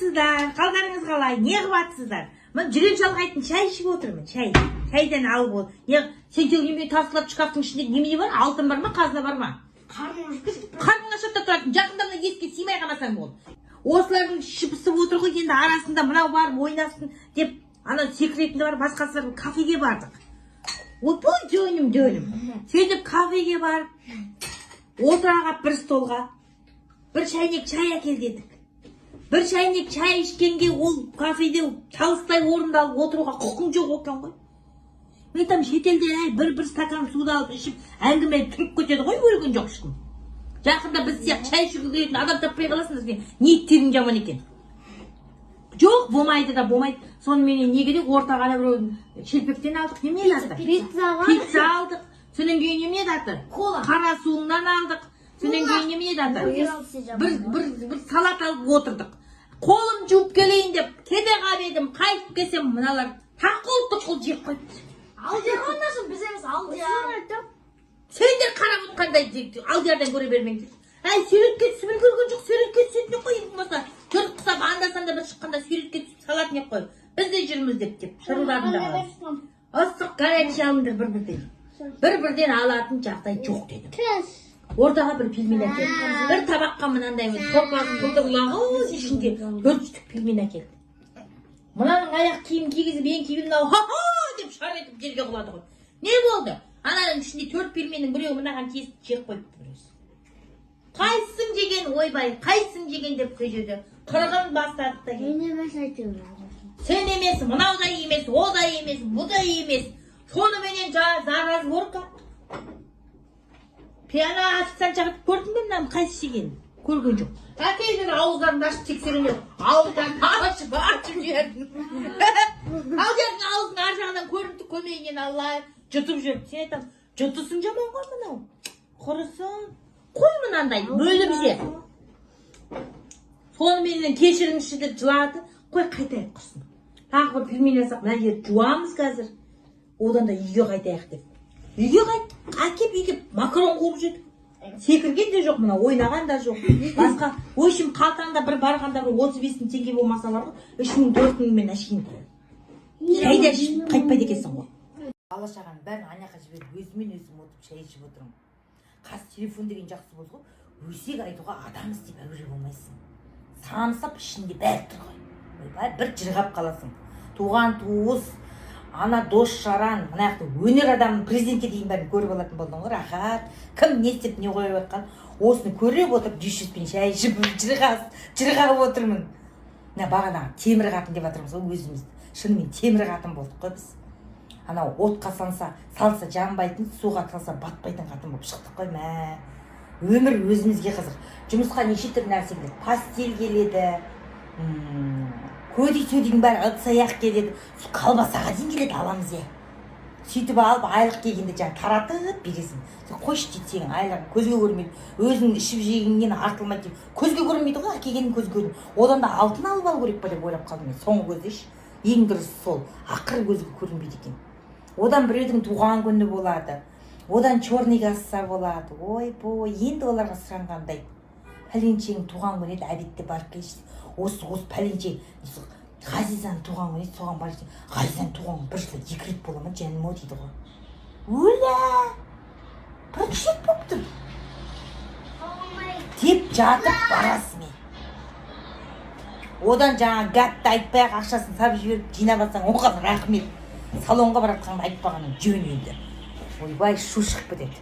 саламатсыздар? Қалдарыңыз қалай? Не қылып Мен жүрек жалғайтын шай ішіп отырмын. Шайдан алып ол. Сен неме тасылап шкафтың ішінде неме бар? Алтын бар ма, қазына бар ма? Қарның ашықта тұратын. Жақында мына еске сыймай қалмасаң бол. Осылардың шыпысып отыр ғой, енді арасында мынау барып ойнасын деп, ана секретінде бар, басқасы бар, кафеге бардық. Опой, жөнім. Сөйтіп кафеге барып, отыраға бір столға бір шайнек шай әкел дедік. Bir çaynek çay içkenge ол kafede Талыстай орында алып отыруға құқың жоқ екен ғой. Мен айтамын, шетелде бір стакан суды алып ішіп, әңгіме тұрып кетеді ғой, өлген жоқ ешкім. Жақында біз сияқты чай ішуге келетін адам таппай қаласыңыз деген ниеттерің жаман екен. Жоқ, болмайды да болмайды. Сонымен не керек, ортаға біреу шелпектен алдық, неме еді? Пицца алдық. Содан кейін неме еді? Қара суыңнан алдық. Содан кейін неме еді? Bir салат алып отырдық. Қолым жуып келейін деп, кеде қабедім, қайтып келсем, мыналар тақыл-тұқыл жеп қойыпты. Алдияр ондасын біз емес, Алдияр. Сендер қарап отқандай Алдиярдан көре бермеңдер. Суретке түсіп үлгерген жоқ, суретке түсетін қой, болмаса төрт қысап анда-санда бір шыққанда суретке түсіп салатын ек қой. Біз де жүрміз деп, шарударында ыстық горячий алыңдар бір-бірден алатын жағдай жоқ дедім. Ортаға бір пельмен әкелді. Bir табаққа мынандай сорпасын құлдырлағыз ішінде 400 пельмен әкелді. Мынаның аяқ киім кигізіп, ең киімін алып, ха-ха деп шар етіп жерге құлады ғой. Не болды? Ананың ішінде 4 пельменнің біреуі мынаған кесіп жеп қойыпты біреусі. Қайсың жеген, ойбай, қайсың жеген деп көжеді. Қырғын бастады. Сен емес, мынау да емес, о да емес, bu da емес. Соныменен зараз борқа. Piyano açıksan çakıp gördün mü lan kaç şeyin? Görgün yok. Herkesin ağızlarını açıp teksiriniyor. Ağızlarını açıp yerdin. Ağızlarını ağzını aşağıdan görüntü kömeğin Allah jutup жүріп. Sen aytam, jutusun жаман ғой мынау. Құрысын. Қой мынандай, böyle bir şey. Сонымен кешіріңізші деп жылады. Қой қайтайық құрсын. Тағы бір пельмен жасап, мына жерді жуамыз қазір. Одан да үйге қайтайық деп. Үйге қайт, әкеп макарон қуып жедік. Секірген де жоқ, мына ойнаған да жоқ. Басқа, ойшым қалтаңда бір барғанда бір 35 теңге болмаса бар ғой, 3.000-4.000 мен әшейін. Шайда ішіп қайтпайды екенсің ғой. Бала-шағаның бәрін аняқа жіберіп, өзім отырып шай ішіп отырмын. Қас телефон деген жақсы болды ғой, өсек айтуға адам істеп әуре болмайсың. Самсап ішінде бәрі тұр ғой. Bir жырғап қаласың. Туған туыс, ана дос жаран, мынаяқты өнер адамның президентке дейін бәрін көріп алатын болдың ғой, рахат. Кім не істеп не қойып жатқан? Осыны көріп отырып, дүйшеспен шай ішіп жырғап отырмын. Бағана темір қатын деп жатырмыз ғой өзіміз. Шынымен темір қатын болдық қой біз. Анау отқа салса жанбайтын, суға салса батпайтын қатын болып шықтық қой. Өмір өзімізге қызық. Жұмысқа неше түрлі нәрсе келеді. Пастель келеді. Көдей-сөдейдің бәрі ыдыс-аяқ келеді. Қалбасаға дейін келеді, аламыз е. Сөйтіп алып айлық келгенде жаңа таратып бересің. Қойшы дейді сенің айлығың көзге көрмейді. Өзің ішіп жегеннен артылмайды деп. Көзге көрмейді ғой, келгенін көзге көрмейді. Одан да алтын алып алу керек па деп ойлап қалдым мен. Соңғы көзде еш. Ең дұрысы сол. Ақыры көзге көрінбейді екен. Одан біреудің туған күні болады. Одан черный касса болады. Ой-бой, енді оларға сұранғандай. Пәленшенің туған күні еді, әбетте барып келші. Осы пәленше Ғазизаның туған күні еді, соған барып келші. Ғазизаның туған күні бір жылы 2 рет бола ма, жаным ау дейді ғой. Өлә! Бір кішек болып тұр. Деп жатып барасың мен. Одан жаңа гәтті айтпай-ақ ақшасын сап жіберіп жинап алсаң, оған рахмет. Салонға баратқанды айтпағаның жөн енді. Ойбай, шу шығып кетеді.